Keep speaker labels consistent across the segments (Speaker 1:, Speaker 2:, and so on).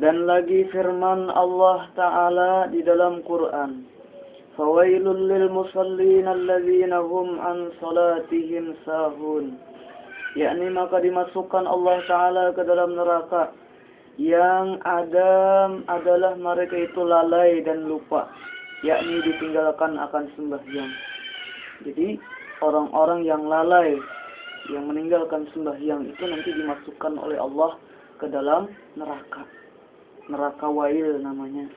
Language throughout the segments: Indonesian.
Speaker 1: Dan lagi firman Allah Ta'ala di dalam Quran, fawailul lil musallin alladzina hum an salatihim sahun. Yakni maka dimasukkan Allah Ta'ala ke dalam neraka yang adalah mereka itu lalai dan lupa, yakni ditinggalkan akan sembahyang. Jadi orang-orang yang lalai, yang meninggalkan sembahyang itu nanti dimasukkan oleh Allah ke dalam neraka. Neraka Wail namanya.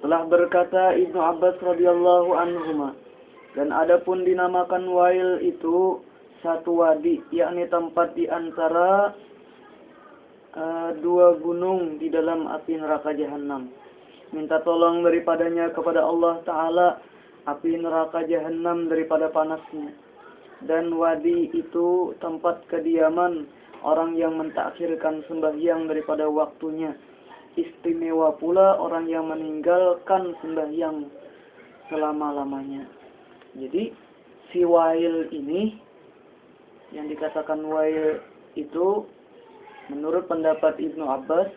Speaker 1: Telah berkata Ibnu Abbas radhiyallahu anhuma, dan adapun dinamakan Wail itu satu wadi, yakni tempat di antara dua gunung di dalam api neraka jahanam. Minta tolong daripadanya kepada Allah Ta'ala api neraka jahanam daripada panasnya. Dan wadi itu tempat kediaman orang yang mentakhirkan sembahyang daripada waktunya. Istimewa pula orang yang meninggalkan sembahyang selama-lamanya. Jadi si Wail ini, yang dikatakan Wail itu menurut pendapat Ibnu Abbas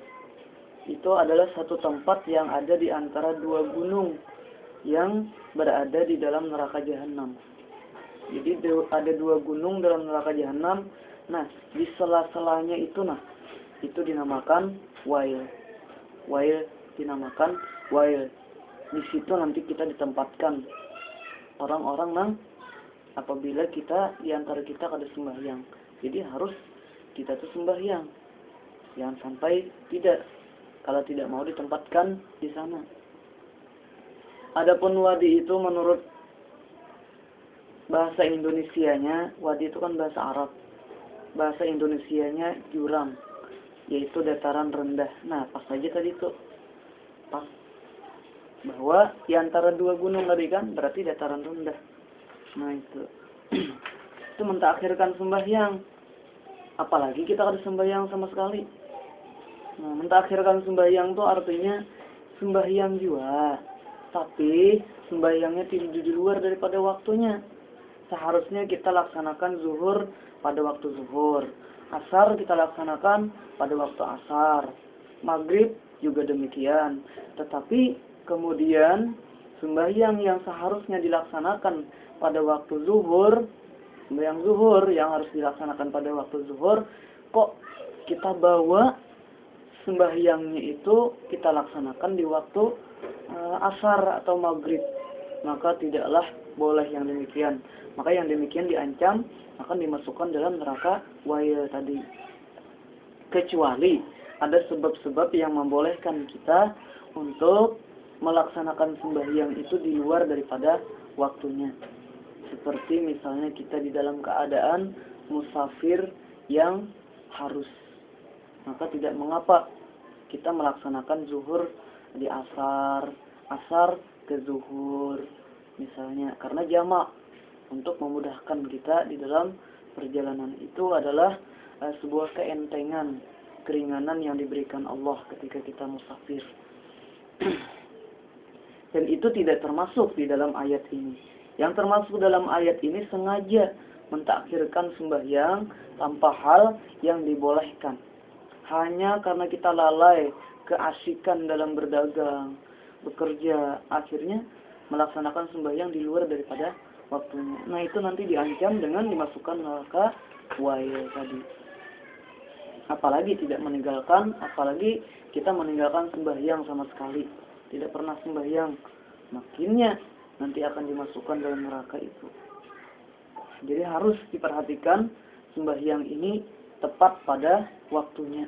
Speaker 1: itu adalah satu tempat yang ada di antara dua gunung yang berada di dalam neraka jahanam. Jadi ada dua gunung dalam neraka jahanam. Nah, di sela-selanya itu dinamakan Wail. Wail dinamakan Wail. Di situ nanti kita ditempatkan orang-orang yang apabila kita di antara kita ada sembahyang. Jadi harus kita tuh sembahyang. Jangan sampai tidak, kalau tidak mau ditempatkan di sana. Adapun wadi itu menurut bahasa Indonesianya, wadi itu kan bahasa Arab. Bahasa Indonesianya jurang, yaitu dataran rendah. Nah, pas saja tadi tuh. Pas. Bahwa di antara dua gunung tadi kan berarti dataran rendah. Nah, itu. Itu mentakhirkan sembahyang. Apalagi kita ada sembahyang sama sekali. Nah, mentakhirkan sembahyang itu artinya sembahyang juga. Tapi sembahyangnya tidak di luar daripada waktunya. Seharusnya kita laksanakan zuhur pada waktu zuhur. Asar kita laksanakan pada waktu asar. Maghrib juga demikian. Tetapi kemudian sembahyang yang seharusnya dilaksanakan pada waktu zuhur, sembahyang zuhur yang harus dilaksanakan pada waktu zuhur, kok kita bawa sembahyangnya itu kita laksanakan di waktu asar atau maghrib. Maka tidaklah boleh yang demikian. Maka yang demikian diancam akan dimasukkan dalam neraka Wail tadi. Kecuali ada sebab-sebab yang membolehkan kita untuk melaksanakan sembahyang itu di luar daripada waktunya. Seperti misalnya kita di dalam keadaan musafir yang harus. Maka tidak mengapa kita melaksanakan zuhur di asar, asar ke zuhur misalnya, karena jamak untuk memudahkan kita di dalam perjalanan. Itu adalah sebuah keentengan, keringanan yang diberikan Allah ketika kita musafir. Dan itu tidak termasuk di dalam ayat ini. Yang termasuk dalam ayat ini sengaja mentakhirkan sembahyang tanpa hal yang dibolehkan. Hanya karena kita lalai, keasikan dalam berdagang, bekerja, akhirnya melaksanakan sembahyang di luar daripada waktunya. Nah, itu nanti diancam dengan dimasukkan neraka Wail tadi. Apalagi tidak meninggalkan, apalagi kita meninggalkan sembahyang sama sekali. Tidak pernah sembahyang, makinnya nanti akan dimasukkan dalam neraka itu. Jadi harus diperhatikan sembahyang ini tepat pada waktunya.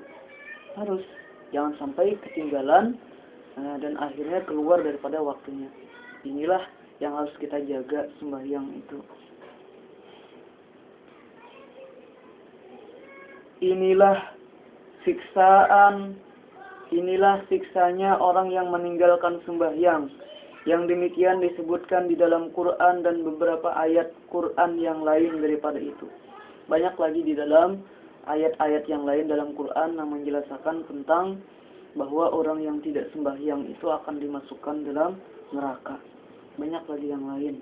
Speaker 1: Harus, jangan sampai ketinggalan dan akhirnya keluar daripada waktunya. Inilah yang harus kita jaga sembahyang itu. Inilah siksanya orang yang meninggalkan sembahyang. Yang demikian disebutkan di dalam Quran dan beberapa ayat Quran yang lain daripada itu. Banyak lagi di dalam ayat-ayat yang lain dalam Quran yang menjelaskan tentang bahwa orang yang tidak sembahyang itu akan dimasukkan dalam neraka. Banyak lagi yang lain.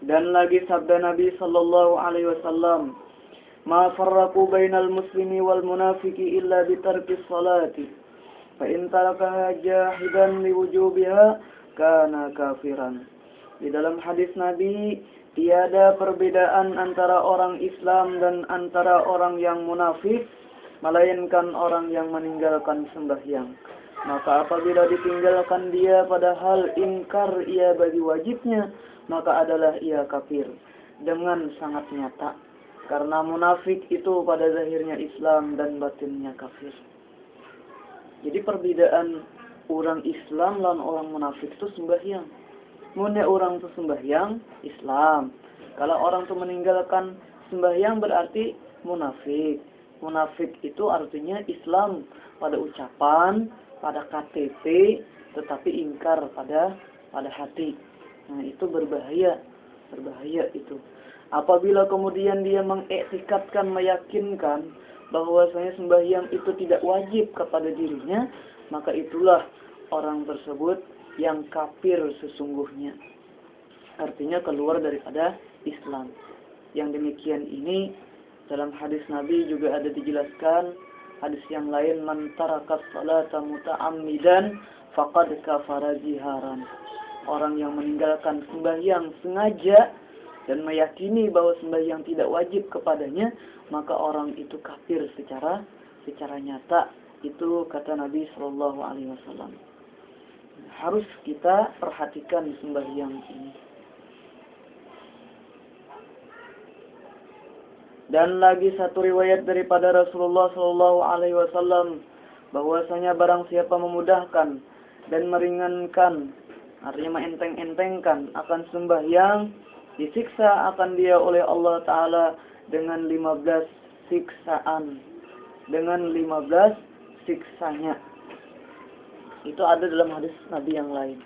Speaker 1: Dan lagi sabda Nabi sallallahu alaihi wasallam, ma farraqu bainal muslimi wal munafiqi illa bitarkis salati fa in tarakaha jahidan liwujubiha kana kafiran. Di dalam hadis Nabi, tiada perbedaan antara orang Islam dan antara orang yang munafik, melainkan orang yang meninggalkan sembahyang. Maka apabila ditinggalkan dia padahal ingkar ia bagi wajibnya, maka adalah ia kafir dengan sangat nyata. Karena munafik itu pada zahirnya Islam dan batinnya kafir. Jadi perbedaan orang Islam dan orang munafik itu sembahyang. Mune orang itu sembahyang Islam. Kalau orang itu meninggalkan sembahyang berarti munafik. Munafik itu artinya Islam pada ucapan, pada KTP, tetapi ingkar pada hati. Nah, itu berbahaya itu. Apabila kemudian dia mengiktikadkan, meyakinkan bahwasanya sembahyang itu tidak wajib kepada dirinya, maka itulah orang tersebut yang kafir sesungguhnya. Artinya keluar daripada Islam. Yang demikian ini dalam hadis Nabi juga ada dijelaskan. Hadis yang lain, man tarakas salata muta'ammidan faqad kafara jiharan. Orang yang meninggalkan sembahyang sengaja dan meyakini bahwa sembahyang tidak wajib kepadanya, maka orang itu kafir secara nyata. Itu kata Nabi Shallallahu Alaihi Wasallam. Harus kita perhatikan sembahyang ini. Dan lagi satu riwayat daripada Rasulullah Shallallahu Alaihi Wasallam bahwasanya barang siapa memudahkan dan meringankan, artinya menteng-entengkan akan sembahyang, disiksa akan dia oleh Allah Ta'ala dengan 15 siksaan. Dengan 15 siksanya. Itu ada dalam hadis Nabi yang lain.